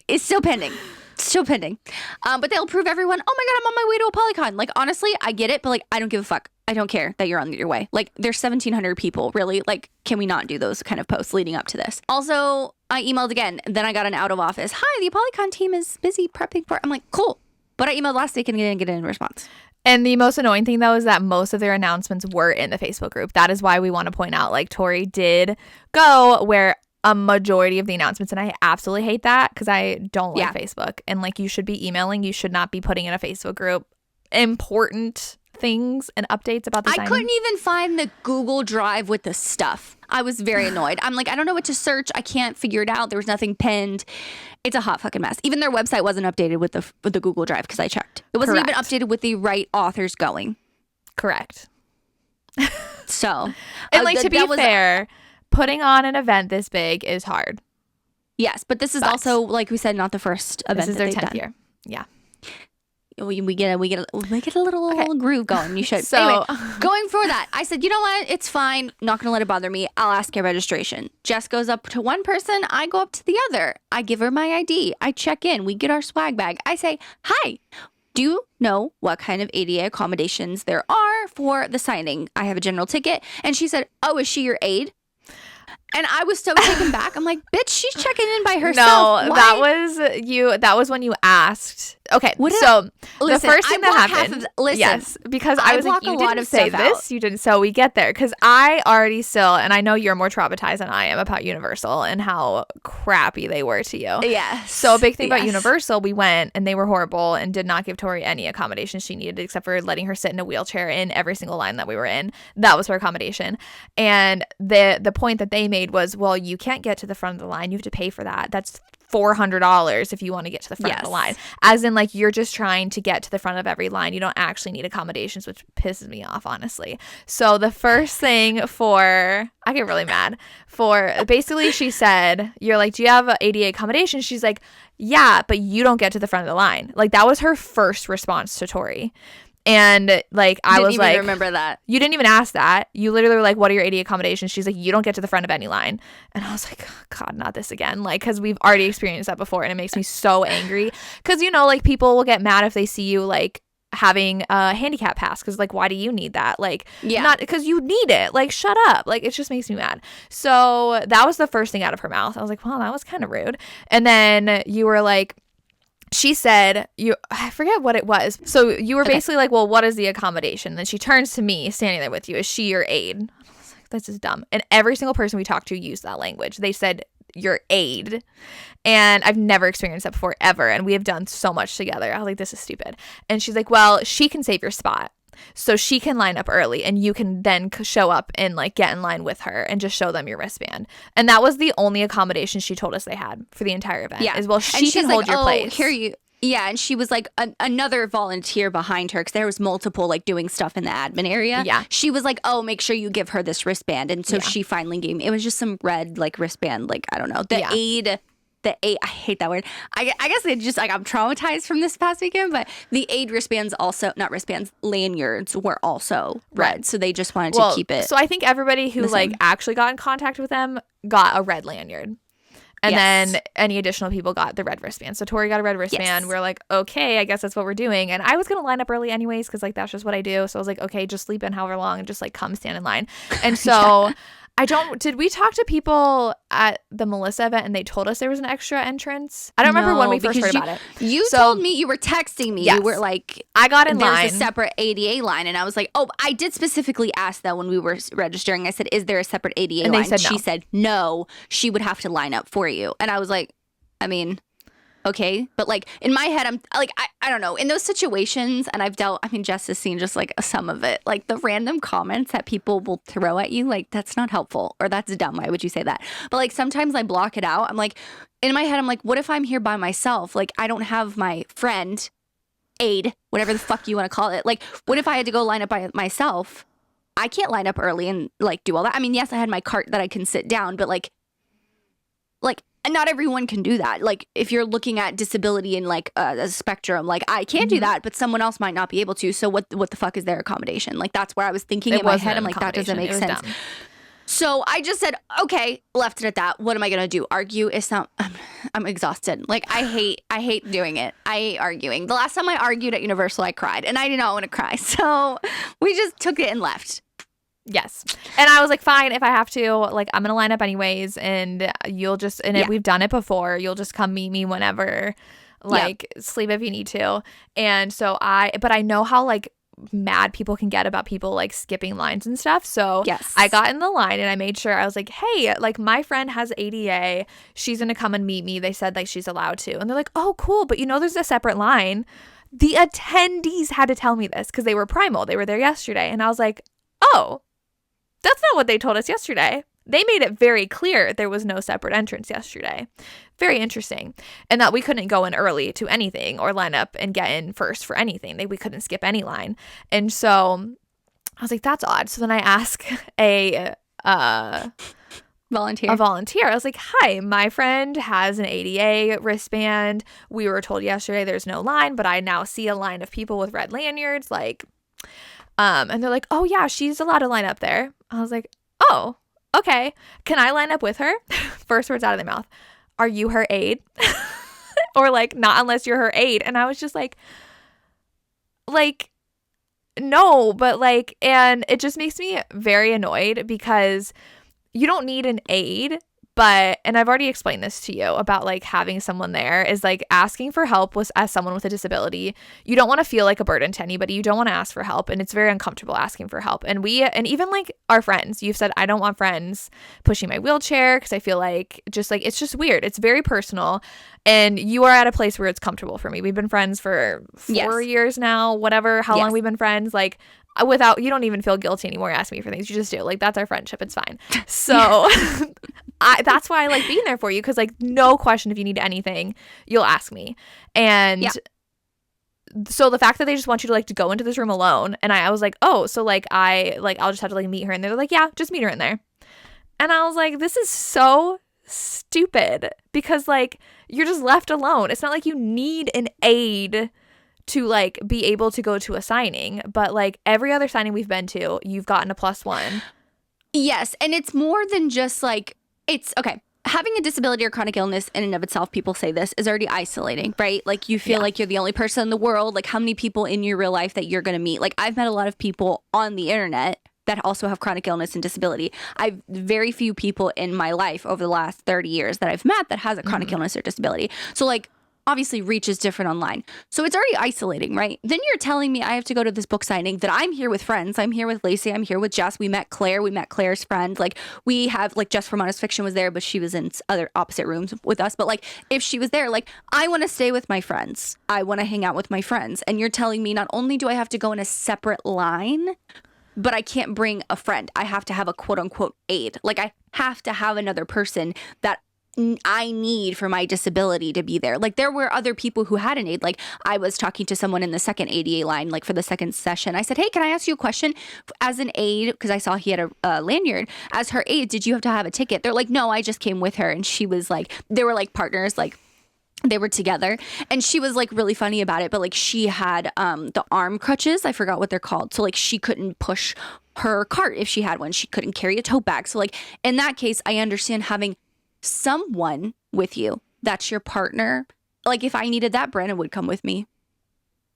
It's still pending. Still pending. But they'll approve everyone. Oh my God, I'm on my way to Apollycon. Like, honestly, I get it, but like, I don't give a fuck. I don't care that you're on your way. Like, there's 1,700 people, really. Like, can we not do those kind of posts leading up to this? Also, I emailed again. Then I got an out of office. Hi, the Apollycon team is busy prepping for. I'm like, cool. But I emailed last week and didn't get a response. And the most annoying thing, though, is that most of their announcements were in the Facebook group. That is why we want to point out, like, Tori did go where a majority of the announcements, and I absolutely hate that because I don't like Facebook. And, like, you should be emailing. You should not be putting in a Facebook group important things and updates about the signing. I couldn't even find the Google Drive with the stuff. I was very annoyed. I'm like, I don't know what to search. I can't figure it out. There was nothing pinned. It's a hot fucking mess. Even their website wasn't updated with the Google Drive because I checked. It wasn't even updated with the right authors going. Correct. So, and like to be fair, putting on an event this big is hard. Yes, but this is also, like we said, not the first event. This is their 10th year. Yeah. We get a little groove going. You should. So anyway, going for that, I said, you know what? It's fine. Not gonna let it bother me. I'll ask at registration. Jess goes up to one person. I go up to the other. I give her my ID. I check in. We get our swag bag. I say, hi. Do you know what kind of ADA accommodations there are for the signing? I have a general ticket. And she said, oh, is she your aide? And I was so taken back. I'm like, bitch, she's checking in by herself. No, Why? that was you. That was when you asked. Okay, the first thing that happened. Yes, because I was like, you didn't say this. You didn't. So we get there because I already still, and I know you're more traumatized than I am about Universal and how crappy they were to you. Yes. So a big thing about Universal, we went and they were horrible and did not give Tori any accommodations she needed except for letting her sit in a wheelchair in every single line that we were in. That was her accommodation. And the point that they made was, well, you can't get to the front of the line. You have to pay for that. That's $400 if you want to get to the front of the line. As in, like, you're just trying to get to the front of every line. You don't actually need accommodations, which pisses me off, honestly. So the first thing I get really mad basically she said, you're like, do you have an ADA accommodation? She's like, yeah, but you don't get to the front of the line. Like, that was her first response to Tori. And like, I was like, remember that. You didn't even ask that. You literally were like, what are your ADA accommodations? She's like, you don't get to the front of any line. And I was like, oh, God, not this again. Like, because we've already experienced that before. And it makes me so angry. Because, you know, like, people will get mad if they see you like having a handicap pass. Because like, why do you need that? Like, not because you need it. Like, shut up. Like, it just makes me mad. So that was the first thing out of her mouth. I was like, well, that was kind of rude. And then you were like, she said, I forget what it was. So you were basically like, well, what is the accommodation? And then she turns to me standing there with you. Is she your aide? I was like, this is dumb. And every single person we talked to used that language. They said, your aide. And I've never experienced that before, ever. And we have done so much together. I was like, this is stupid. And she's like, well, she can save your spot. So she can line up early and you can then show up and like get in line with her and just show them your wristband. And that was the only accommodation she told us they had for the entire event. Yeah. As well, she can hold your place. Here you. Yeah, and she was like another volunteer behind her because there was multiple like doing stuff in the admin area. Yeah. She was like, oh, make sure you give her this wristband. And so she finally gave me, it was just some red like wristband, like, I don't know. The aide the aid, I hate that word. I guess it just like I'm traumatized from this past weekend, but the aid wristbands also, not wristbands, lanyards were also red. So they just wanted to keep it. So I think everybody who like actually got in contact with them got a red lanyard. And then any additional people got the red wristband. So Tori got a red wristband. We're like, okay, I guess that's what we're doing. And I was going to line up early anyways because, like, that's just what I do. So I was like, okay, just sleep in however long and just, like, come stand in line. And so did we talk to people at the Melissa event and they told us there was an extra entrance? I don't remember when we first heard about it. You told me, you were texting me. Yes. You were like, I got in line. There's a separate ADA line. And I was like, oh, I did specifically ask that when we were registering. I said, is there a separate ADA line? And they said no. She said, no, she would have to line up for you. And I was like, I mean, okay. But like in my head, I'm like, I don't know. In those situations, and Jess has seen just like some of it, like the random comments that people will throw at you, like that's not helpful or that's dumb. Why would you say that? But like sometimes I block it out. I'm like, in my head, I'm like, what if I'm here by myself? Like I don't have my friend, aide, whatever the fuck you want to call it. Like what if I had to go line up by myself? I can't line up early and like do all that. I mean, yes, I had my cart that I can sit down, but like not everyone can do that. Like if you're looking at disability in like a spectrum, like I can't do that, but someone else might not be able to. So what the fuck is their accommodation? Like that's where I was thinking in my head. I'm like, that doesn't make sense. Dumb. So I just said, okay, left it at that. What am I going to do? Argue? It's not, I'm exhausted. Like I hate doing it. I hate arguing. The last time I argued at Universal, I cried and I did not want to cry. So we just took it and left. Yes. And I was like, fine, if I have to, like, I'm going to line up anyways. And you'll just, and if we've done it before, you'll just come meet me whenever, like, sleep if you need to. And so but I know how, like, mad people can get about people, like, skipping lines and stuff. So I got in the line and I made sure, I was like, hey, like, my friend has ADA. She's going to come and meet me. They said, like, she's allowed to. And they're like, oh, cool. But, there's a separate line. The attendees had to tell me this because they were primal. They were there yesterday. And I was like, oh. That's not what they told us yesterday. They made it very clear there was no separate entrance yesterday. Very interesting. And that we couldn't go in early to anything or line up and get in first for anything. We couldn't skip any line. And so I was like, that's odd. So then I asked a volunteer. I was like, hi, my friend has an ADA wristband. We were told yesterday there's no line, but I now see a line of people with red lanyards. Like, and they're like, oh yeah, she's allowed to line up there. I was like, oh, okay. Can I line up with her? First words out of their mouth. Are you her aide? Or like, not unless you're her aide. And I was just like, no, but like, and it just makes me very annoyed because you don't need an aide. But, and I've already explained this to you about like having someone there is like asking for help as someone with a disability. You don't want to feel like a burden to anybody. You don't want to ask for help. And it's very uncomfortable asking for help. And even like our friends, you've said, I don't want friends pushing my wheelchair because I feel like it's just weird. It's very personal. And you are at a place where it's comfortable for me. We've been friends for 4 years now, whatever, how long we've been friends. Like, you don't even feel guilty anymore asking me for things. You just do. Like, that's our friendship. It's fine. So that's why I like being there for you because, like, no question if you need anything, you'll ask me. And so the fact that they just want you to, like, to go into this room alone, and I was like, oh, so, like, I'll just have to, like, meet her. And they're like, yeah, just meet her in there. And I was like, this is so stupid because, like, you're just left alone. It's not like you need an aide to like be able to go to a signing, but like every other signing we've been to, you've gotten a +1. Yes, and it's more than just like, it's okay. Having a disability or chronic illness in and of itself, people say this, is already isolating, right? Like you feel like you're the only person in the world. Like how many people in your real life that you're going to meet? Like I've met a lot of people on the internet that also have chronic illness and disability. I've very few people in my life over the last 30 years that I've met that has a chronic illness or disability. So like, obviously reach is different online. So it's already isolating, right? Then you're telling me I have to go to this book signing that I'm here with friends. I'm here with Lacey. I'm here with Jess. We met Claire. We met Claire's friend. Like we have like Jess from Honest Fiction was there, but she was in other opposite rooms with us. But like if she was there, like I want to stay with my friends. I want to hang out with my friends. And you're telling me not only do I have to go in a separate line, but I can't bring a friend. I have to have a quote unquote aide. Like I have to have another person that I need for my disability to be there. Like there were other people who had an aid. Like I was talking to someone in the second ADA line, like for the second session. I said, hey, can I ask you a question as an aide? Because I saw he had a lanyard. As her aide, did you have to have a ticket? They're like, no, I just came with her. And she was like, they were like partners, like they were together, and she was like really funny about it. But like she had the arm crutches. I forgot what they're called. So like she couldn't push her cart if she had one. She couldn't carry a tote bag. So like in that case, I understand having someone with you that's your partner. Like if I needed that, Brandon would come with me.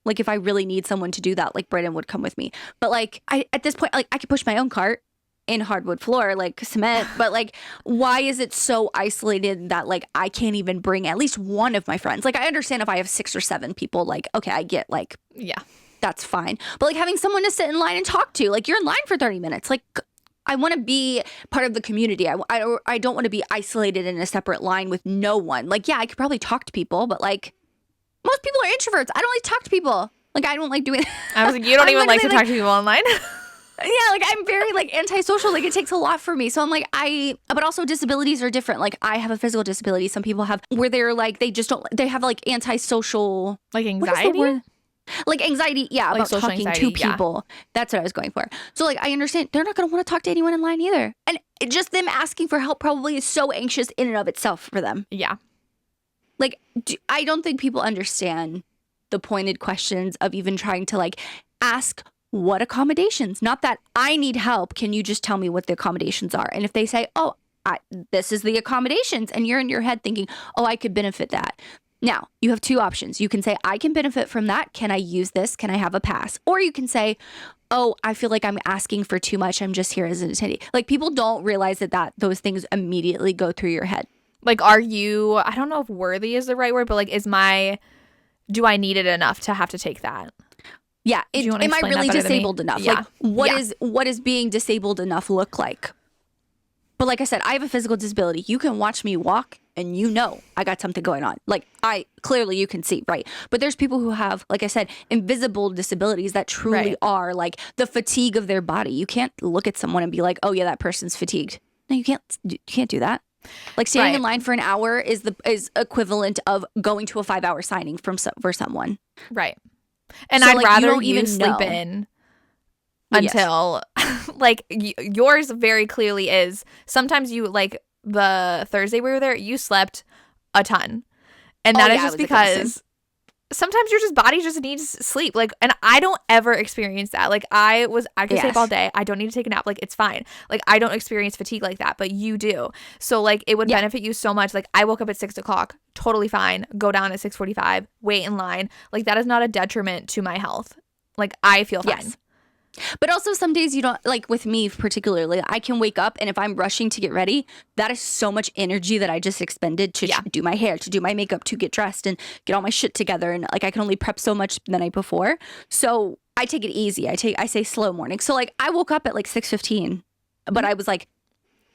Like if I really need someone to do that, like Brandon would come with me. But like at this point, like I could push my own cart in hardwood floor, like cement, but like why is it so isolated that like I can't even bring at least one of my friends? Like I understand if I have 6 or 7 people, like okay, I get like, yeah, that's fine. But like having someone to sit in line and talk to, like you're in line for 30 minutes. Like I want to be part of the community. I don't want to be isolated in a separate line with no one. Like yeah, I could probably talk to people, but like most people are introverts. I don't like to talk to people. Like I don't like doing I was like, you don't even like to talk to people online. Yeah, like I'm very like antisocial. Like it takes a lot for me. So I'm like, but also disabilities are different. Like I have a physical disability. Some people have where they're like, they just don't, they have like antisocial. Like anxiety? Like anxiety. Yeah. Like about social talking anxiety, to people. Yeah. That's what I was going for. So like, I understand they're not going to want to talk to anyone in line either. And just them asking for help probably is so anxious in and of itself for them. Yeah. Like, I don't think people understand the pointed questions of even trying to like ask what accommodations, not that I need help. Can you just tell me what the accommodations are? And if they say, oh, this is the accommodations, and you're in your head thinking, oh, I could benefit that. Now, you have 2 options. You can say, I can benefit from that. Can I use this? Can I have a pass? Or you can say, oh, I feel like I'm asking for too much. I'm just here as an attendee. Like people don't realize that those things immediately go through your head. Like, are you, I don't know if worthy is the right word, but like, do I need it enough to have to take that? Yeah. Am I really disabled enough? Yeah. Like what is being disabled enough look like? But like I said, I have a physical disability. You can watch me walk and you know I got something going on. Like clearly you can see, right? But there's people who have, like I said, invisible disabilities that truly are like the fatigue of their body. You can't look at someone and be like, oh yeah, that person's fatigued. No, you can't do that. Like standing in line for an hour is equivalent of going to a 5-hour signing for someone. Right. And so, I'd like, rather you sleep in until like yours very clearly is. Sometimes you, like the Thursday we were there, you slept a ton. And that is just because sometimes your body just needs sleep. Like, and I don't ever experience that. Like I could stay up all day. I don't need to take a nap. Like it's fine. Like I don't experience fatigue like that, but you do. So like it would benefit you so much. Like I woke up at 6 o'clock, totally fine. Go down at 6:45, wait in line. Like that is not a detriment to my health. Like I feel fine. Yes. But also some days you don't, like with me particularly, I can wake up and if I'm rushing to get ready, that is so much energy that I just expended to do my hair, to do my makeup, to get dressed and get all my shit together. And like I can only prep so much the night before. So I take it easy. I say slow morning. So like I woke up at like 6:15, but I was like,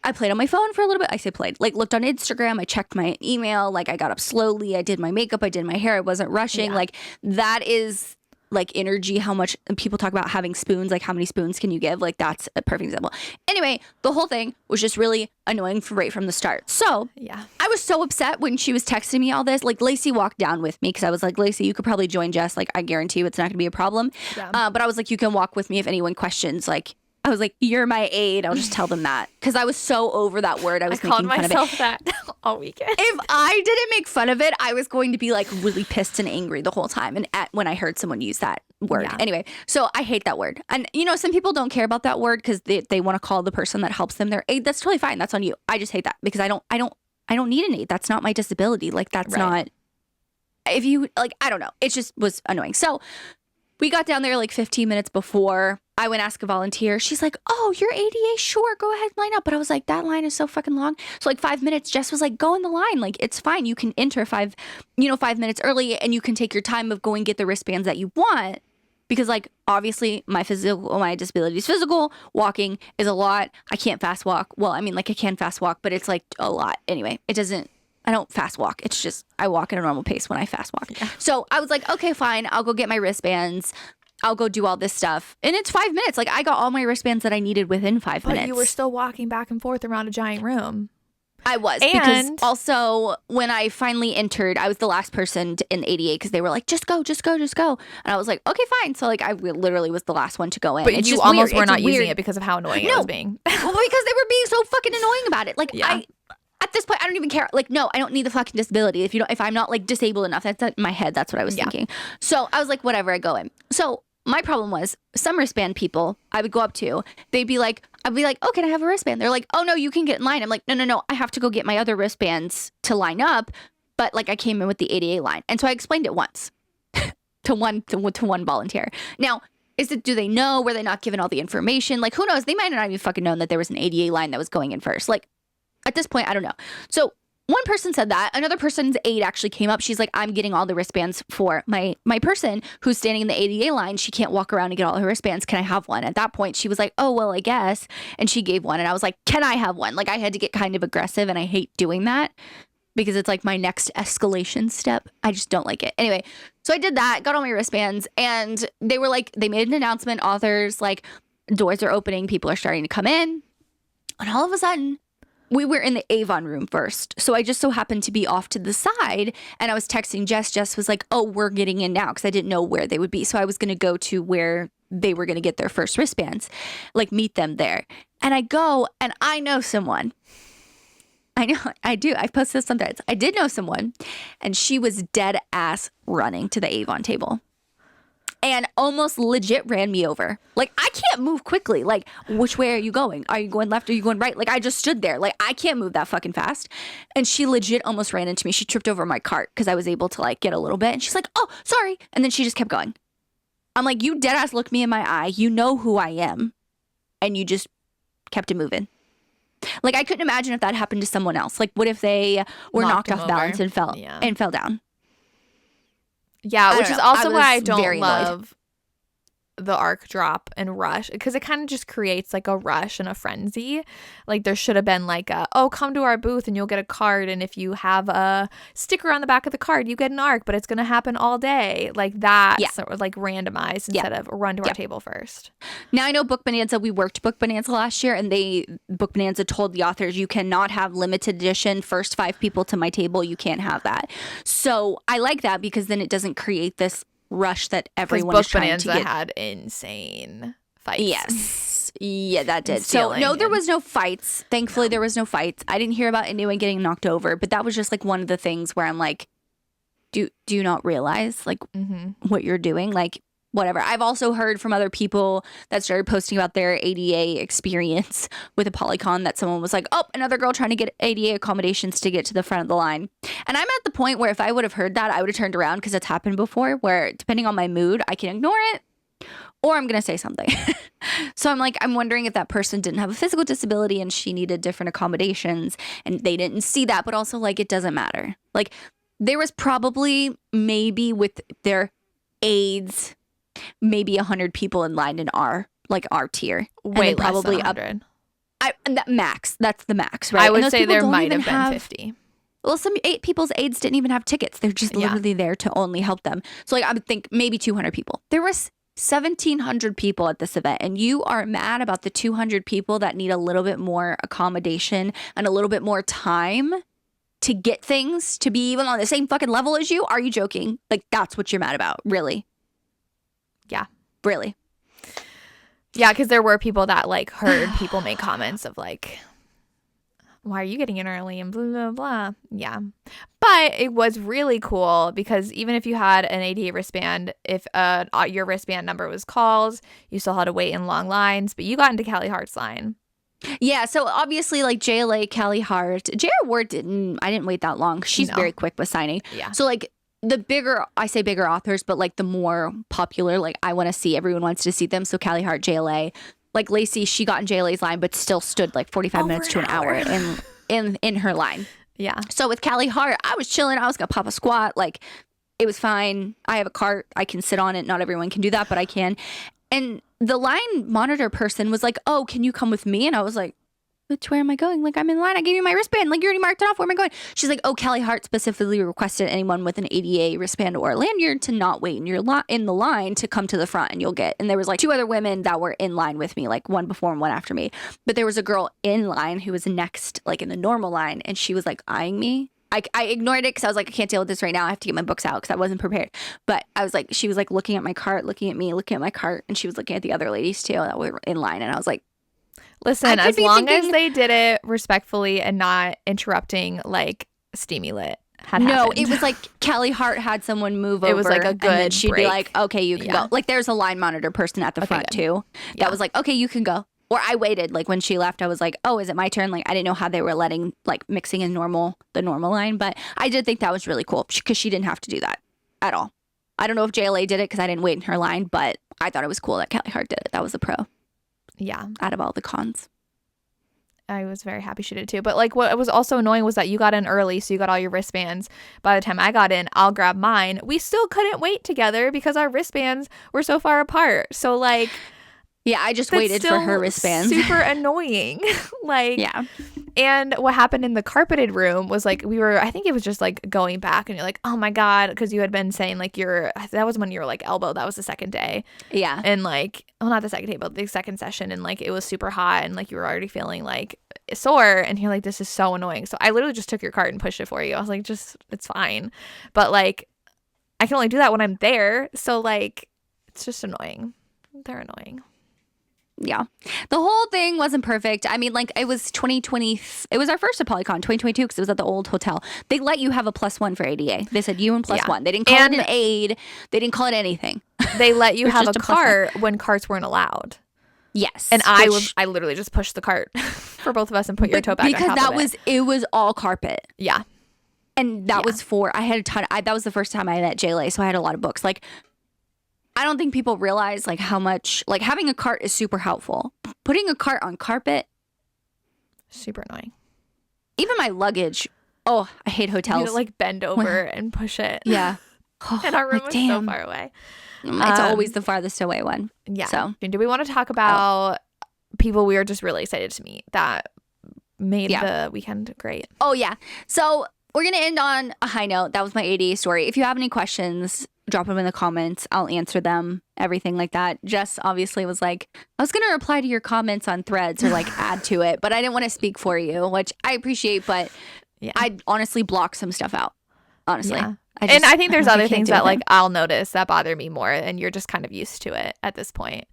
I played on my phone for a little bit. I say played, like looked on Instagram. I checked my email. Like I got up slowly. I did my makeup. I did my hair. I wasn't rushing. Like that is like energy, how much people talk about having spoons, like how many spoons can you give? Like that's a perfect example. Anyway, the whole thing was just really annoying right from the start. So I was so upset when she was texting me all this. Like Lacey walked down with me because I was like, Lacey, you could probably join Jess. Like I guarantee you it's not going to be a problem. Yeah. But I was like, you can walk with me if anyone questions. Like I was like, you're my aide. I'll just tell them that. Because I was so over that word. I was making fun of it. I called myself that all weekend. If I didn't make fun of it, I was going to be like really pissed and angry the whole time. And when I heard someone use that word. Yeah. Anyway, so I hate that word. And you know, some people don't care about that word because they want to call the person that helps them their aide. That's totally fine. That's on you. I just hate that because I don't need an aide. That's not my disability. Like that's not, if you like, I don't know. It just was annoying. So we got down there like 15 minutes before. I went ask a volunteer. She's like, oh, you're ADA? Sure, go ahead, line up. But I was like, that line is so fucking long. So like 5 minutes, Jess was like, go in the line. Like, it's fine. You can enter 5 minutes early and you can take your time of going get the wristbands that you want. Because like, obviously my disability is physical. Walking is a lot. I can't fast walk. Well, I mean, like I can fast walk, but it's like a lot. Anyway, I don't fast walk. It's just, I walk at a normal pace when I fast walk. Yeah. So I was like, okay, fine. I'll go get my wristbands. I'll go do all this stuff. And it's 5 minutes. Like I got all my wristbands that I needed within 5 minutes. But you were still walking back and forth around a giant room. I was, because also when I finally entered, I was the last person in the ADA because they were like, just go. And I was like, okay, fine. So like I literally was the last one to go in. But it's you just almost weird. were not using it because of how annoying it was being. Well, because they were being so fucking annoying about it. Like at this point, I don't even care. Like, no, I don't need the fucking disability. If I'm not like disabled enough, that's in my head. That's what I was thinking. So I was like, whatever, I go in. So my problem was some wristband people I would go up to, I'd be like, oh, can I have a wristband? They're like, oh no, you can get in line. I'm like, no, I have to go get my other wristbands to line up. But like I came in with the ADA line. And so I explained it once to one volunteer. Now, do they know? Were they not given all the information? Like, who knows? They might not even fucking known that there was an ADA line that was going in first. Like, at this point, I don't know. So one person said that. Another person's aide actually came up. She's like, I'm getting all the wristbands for my person who's standing in the ADA line. She can't walk around and get all her wristbands. Can I have one? At that point, she was like, oh, well, I guess. And she gave one. And I was like, can I have one? Like, I had to get kind of aggressive, and I hate doing that because it's like my next escalation step. I just don't like it. Anyway, so I did that, got all my wristbands, and they were like, they made an announcement, authors, like, doors are opening, people are starting to come in. And all of a sudden, we were in the Avon room first. So I just so happened to be off to the side, and I was texting Jess. Jess was like, oh, we're getting in now, because I didn't know where they would be. So I was going to go to where they were going to get their first wristbands, like meet them there. And I go, and I know someone. I know, I do. I've posted this on threads. I did know someone, and she was dead ass running to the Avon table. And almost legit ran me over. Like, I can't move quickly. Like, which way are you going? Are you going left? Or are you going right? Like, I just stood there. Like, I can't move that fucking fast. And she legit almost ran into me. She tripped over my cart because I was able to, like, get a little bit. And she's like, oh, sorry. And then she just kept going. I'm like, you dead ass looked me in my eye. You know who I am. And you just kept it moving. Like, I couldn't imagine if that happened to someone else. Like, what if they were knocked off balance and fell down? Yeah, which is also why I don't love the arc drop and rush, because it kind of just creates like a rush and a frenzy. Like, there should have been like come to our booth and you'll get a card, and if you have a sticker on the back of the card, you get an arc, but it's going to happen all day. Like that, sort of like randomized instead of run to our table first. Now, I know Book Bonanza, we worked Book Bonanza last year, and Book Bonanza told the authors, you cannot have limited edition first 5 people to my table. You can't have that. So I like that, because then it doesn't create this rush that everyone is trying to get. Book Bonanza had insane fights. Yes. Yeah, that did. So, no, there was no fights. Thankfully, there was no fights. I didn't hear about anyone getting knocked over, but that was just like one of the things where I'm like, do you not realize like what you're doing? Like, whatever. I've also heard from other people that started posting about their ADA experience with Apollycon that someone was like, oh, another girl trying to get ADA accommodations to get to the front of the line. And I'm at the point where if I would have heard that, I would have turned around, because it's happened before, where depending on my mood, I can ignore it or I'm going to say something. So I'm like, I'm wondering if that person didn't have a physical disability and she needed different accommodations and they didn't see that, but also like, it doesn't matter. Like, there was probably maybe with their aides, maybe 100 people in line in our tier. Way less probably than 100. Max. That's the max, right? I would say there might have been 50. Well, some 8 people's aides didn't even have tickets. They're just literally there to only help them. So like, I would think maybe 200 people. There was 1,700 people at this event, and you are mad about the 200 people that need a little bit more accommodation and a little bit more time to get things to be even on the same fucking level as you? Are you joking? Like, that's what you're mad about, really? Yeah. Really? Yeah, because there were people that like heard people make comments of like, why are you getting in early and blah, blah, blah. Yeah. But it was really cool, because even if you had an ADA wristband, if your wristband number was called, you still had to wait in long lines, but you got into Callie Hart's line. Yeah, so obviously like JLA, Callie Hart, J.R. Ward I didn't wait that long. She's very quick with signing. Yeah. So like, I say bigger authors, but like the more popular, like everyone wants to see them. So Callie Hart, JLA, like Lacey, she got in JLA's line, but still stood like 45 minutes to an hour in her line. Yeah. So with Callie Hart, I was chilling. I was going to pop a squat. Like, it was fine. I have a cart. I can sit on it. Not everyone can do that, but I can. And the line monitor person was like, oh, can you come with me? And I was like, Which, where am I going? Like, I'm in line. I gave you my wristband. Like, you already marked it off. Where am I going? She's like, oh, Kelly Hart specifically requested anyone with an ADA wristband or a lanyard to not wait in the line to come to the front, and you'll get. And there was like 2 other women that were in line with me, like one before and one after me. But there was a girl in line who was next, like in the normal line, and she was like eyeing me. I ignored it because I was like, I can't deal with this right now. I have to get my books out because I wasn't prepared. But I was like, she was like looking at my cart, looking at me, looking at my cart, and she was looking at the other ladies too that were in line. And I was like, listen, as long as they did it respectfully and not interrupting like Steamy Lit had happened. No, it was like Kelly Hart had someone move over. It was like a good and then she'd break. be like, okay, you can go. Like there's a line monitor person at the front too. That was like, okay, you can go. Or I waited, like when she left, I was like, oh, is it my turn? Like I didn't know how they were letting, like mixing in the normal line. But I did think that was really cool because she didn't have to do that at all. I don't know if JLA did it because I didn't wait in her line, but I thought it was cool that Kelly Hart did it. That was a pro. Yeah. Out of all the cons. I was very happy she did too. But like what was also annoying was that you got in early, so you got all your wristbands. By the time I got in, I'll grab mine. We still couldn't wait together because our wristbands were so far apart. So like, yeah, I just waited for her wristbands. Super annoying. Like, yeah. And what happened in the carpeted room was like I think it was just like going back and you're like, oh my God, because you had been saying like that was when you were like elbow. That was the second day. Yeah. And like, well, not the second day, but the second session. And like, it was super hot and like you were already feeling like sore. And you're like, this is so annoying. So I literally just took your cart and pushed it for you. I was like, it's fine. But like, I can only do that when I'm there. So like, it's just annoying. They're annoying. Yeah. The whole thing wasn't perfect. I mean, like, it was 2020. It was our first Apollycon, 2022, because it was at the old hotel. They let you have a +1 for ADA. They said you and +1. They didn't call it an aid. They didn't call it anything. They let you have a cart when carts weren't allowed. Yes. And I literally just pushed the cart for both of us and put your tote bag on top of it. It was all carpet. Yeah. And that was I had a ton. That was the first time I met JLA, so I had a lot of books. Like, I don't think people realize like how much like having a cart is super helpful. Putting a cart on carpet, super annoying. Even my luggage. Oh, I hate hotels. You need to like bend over and push it. Yeah. And our room was so far away. It's always the farthest away one. Yeah. So do we want to talk about people we were just really excited to meet that made the weekend great? Oh yeah. So we're gonna end on a high note. That was my ADA story. If you have any questions, drop them in the comments. I'll answer them, everything like that. Jess obviously was like, I was going to reply to your comments on Threads or like add to it, but I didn't want to speak for you, which I appreciate, but I honestly block some stuff out, honestly. Yeah. I think there's other things that like I'll notice that bother me more and you're just kind of used to it at this point.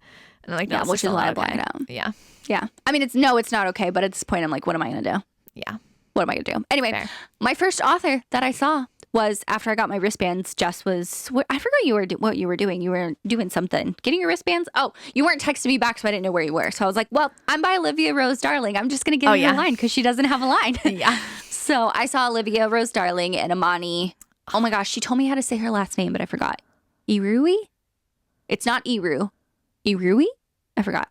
And I'm like, no, which is why I block it out. Yeah. Yeah. I mean, it's not okay, but at this point I'm like, what am I going to do? Yeah. What am I going to do? Anyway, my first author that I saw was after I got my wristbands. Jess was, I forgot what you were doing. You were doing something. Getting your wristbands? Oh, you weren't texting me back, so I didn't know where you were. So I was like, well, I'm by Olivia Rose Darling. I'm just going to get in her line because she doesn't have a line. Yeah. So I saw Olivia Rose Darling and Amani. Oh my gosh, she told me how to say her last name, but I forgot. Irui? It's not Iru. Irui? I forgot.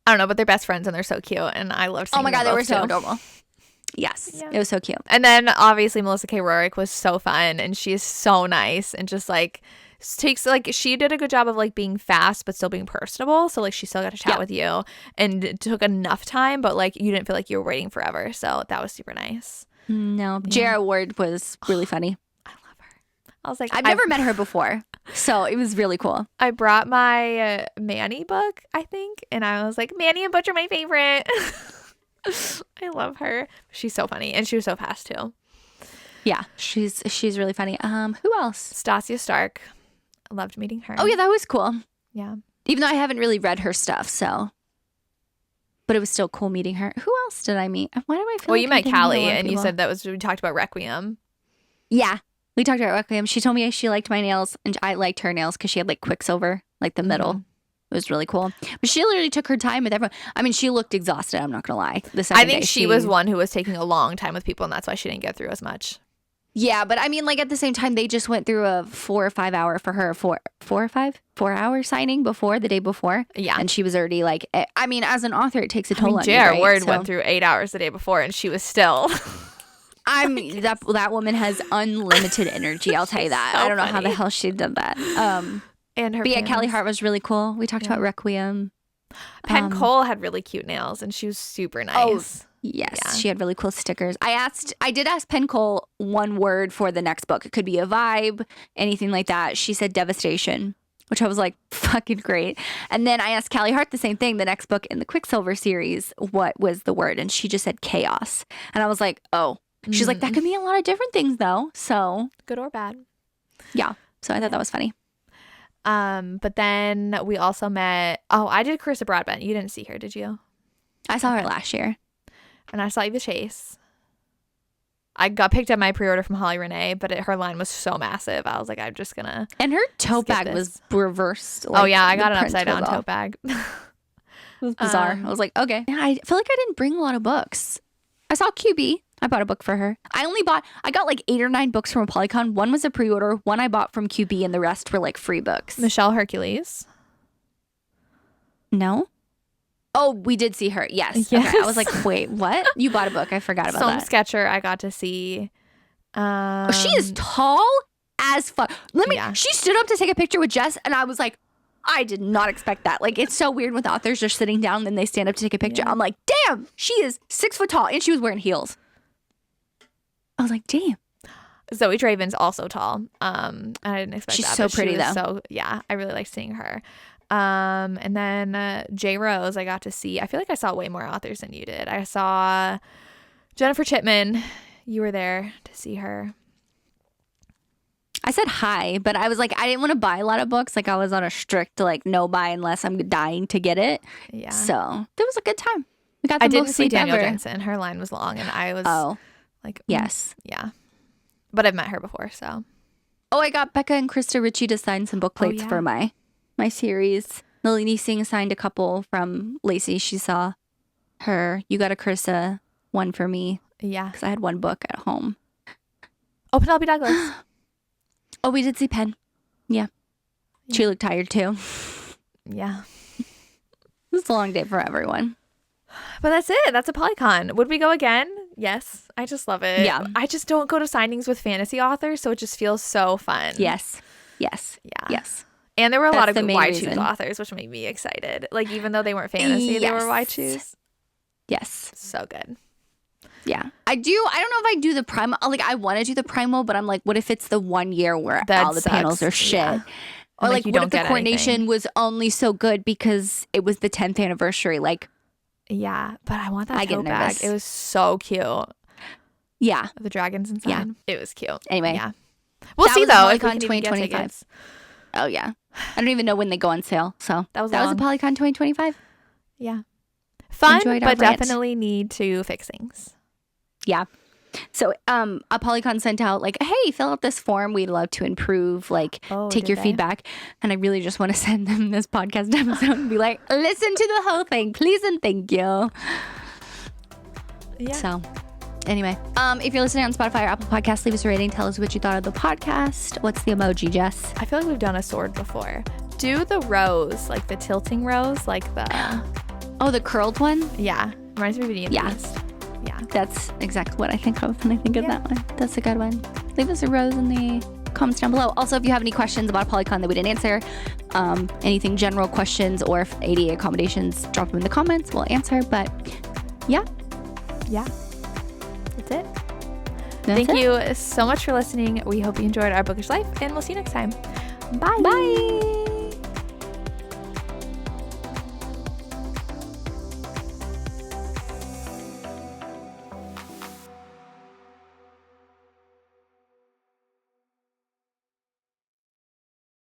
I don't know, but they're best friends and they're so cute. And I loved seeing them. Oh my God, they were so too. adorable. Yes, it was so cute. And then obviously Melissa K. Rorick was so fun and she is so nice and just like takes like she did a good job of like being fast but still being personable. So like she still got to chat with you and it took enough time, but like you didn't feel like you were waiting forever. So that was super nice. No, Jara Ward was really funny. I love her. I was like, I've never met her before, so it was really cool. I brought my Manny book, I think, and I was like, Manny and Butch are my favorite. I love her. She's so funny, and she was so fast too. Yeah, she's really funny. Who else? Stasia Stark. I loved meeting her. Oh yeah, that was cool. Yeah. Even though I haven't really read her stuff, so. But it was still cool meeting her. Who else did I meet? Why do I feel? Well, like you I'm met thinking of Callie, a lot of and you people. said we talked about Requiem. Yeah, we talked about Requiem. She told me she liked my nails, and I liked her nails because she had like Quicksilver, like the middle. Mm-hmm. It was really cool. But she literally took her time with everyone. I mean, she looked exhausted. I'm not gonna lie. I think she was one who was taking a long time with people, and that's why she didn't get through as much. Yeah, but I mean, like at the same time, they just went through a 4 or 5 hour for her 4 hour signing before the day before. Yeah, and she was already like, I mean, as an author, it takes a toll on you. J.R. Right? Ward went through 8 hours the day before, and she was still. I mean, that woman has unlimited energy. I'll tell you that. So I don't know how funny. the hell she did that. And her. But yeah, Kelly Hart was really cool. We talked about Requiem. Penn Cole had really cute nails, and she was super nice. Yes, Yeah. she had really cool stickers. I did ask Penn Cole one word for the next book. It could be a vibe, anything like that. She said devastation, which I was like, fucking great. And then I asked Callie Hart the same thing, the next book in the Quicksilver series, what was the word? And she just said chaos. And I was like, oh. She's like, that could mean a lot of different things though. So Good or bad. yeah. So I thought that was funny. But then we also met, I did Carissa Broadbent. You didn't see her, did you? I saw her last year. And I saw Eva Chase. I got picked up my pre-order from Holly Renee, but her line was so massive. I was like, I'm just gonna. And her tote skip bag this. was reversed. Oh yeah, I got the an print upside down was off. tote bag. It was bizarre. I was like, okay. Yeah, I feel like I didn't bring a lot of books. I saw QB. I bought a book for her. I got like 8 or 9 books from Apollycon. One was a pre-order. One I bought from QB, and the rest were like free books. Michelle Hercules. No? Oh, we did see her. Yes. Yes. Okay. I was like, wait, what? You bought a book. I forgot about Stone that. Sketcher I got to see. Oh, she is tall as fuck. Yeah. She stood up to take a picture with Jess, and I was like, I did not expect that. Like, it's so weird when the authors are sitting down and then they stand up to take a picture. Yeah. I'm like, damn, she is 6 foot tall, and she was wearing heels. I was like, damn. Zoe Draven's also tall. I didn't expect She's that. so but she pretty, was though. So yeah, I really liked seeing her. And then J Rose I got to see. I feel like I saw way more authors than you did. I saw Jennifer Chipman. You were there to see her. I said hi, but I was like, I didn't want to buy a lot of books. Like, I was on a strict, like, no buy unless I'm dying to get it. Yeah. So it was a good time. We got the I most didn't see sleep Danielle ever. Jensen. Her line was long, and I was like, Yes. yeah. But I've met her before, so. Oh, I got Becca and Krista Ritchie to sign some book plates yeah. for my series. Lily Singh signed a couple from Lacey. She saw her. You got a Krista one for me Yeah. because I had one book at home. Oh, Penelope Douglas. Oh, we did see Penn. Yeah. She looked tired too. Yeah. It was a long day for everyone. But that's it. That's Apollycon. Would we go again? Yes. I just love it. Yeah. I just don't go to signings with fantasy authors, so it just feels so fun. Yes. Yes. Yeah. Yes. And there were a lot That's of the good main Y reason. Choose authors, which made me excited. Like, even though they weren't fantasy, they were Y Yes. Choose. Yes. So good. Yeah. I don't know if I do the primal. Like, I want to do the primal, but I'm like, what if it's the 1 year where That all the sucks. panels are shit? Yeah. Or And, like you what don't if the get coordination anything. was only so good because it was the 10th anniversary? Like, Yeah. But I want that I get tote bag. nervous. It was so cute. yeah. The dragons inside. Yeah. It was cute. Anyway. Yeah. We'll That see, was though, if we Apollycon can even get 2025. tickets. Oh, yeah. I don't even know when they go on sale. So That was a long. Polycon 2025. Yeah. Fun, Enjoyed our but rant. definitely need to fix things. Yeah. So Apollycon sent out like, hey, fill out this form. We'd love to improve, like Oh, take did your they? feedback. And I really just want to send them this podcast episode and be like, listen to the whole thing, please and thank you. Yeah. So anyway, if you're listening on Spotify or Apple Podcasts, leave us a rating. Tell us what you thought of the podcast. What's the emoji, Jess? I feel like we've done a sword before. Do the rose, like the tilting rose, like the Oh, the curled one? yeah. Reminds me of Beauty and the Yeah. Beast. Yeah. That's exactly what I think of when I think of Yeah. that one. That's a good one. Leave us a rose in the comments down below. Also, if you have any questions about Apollycon that we didn't answer, anything general questions or if ADA accommodations, drop them in the comments. We'll answer. But yeah, Yeah. That's it. that's Thank it. you so much for listening. We hope you enjoyed our bookish life, and we'll see you next time. Bye. Bye.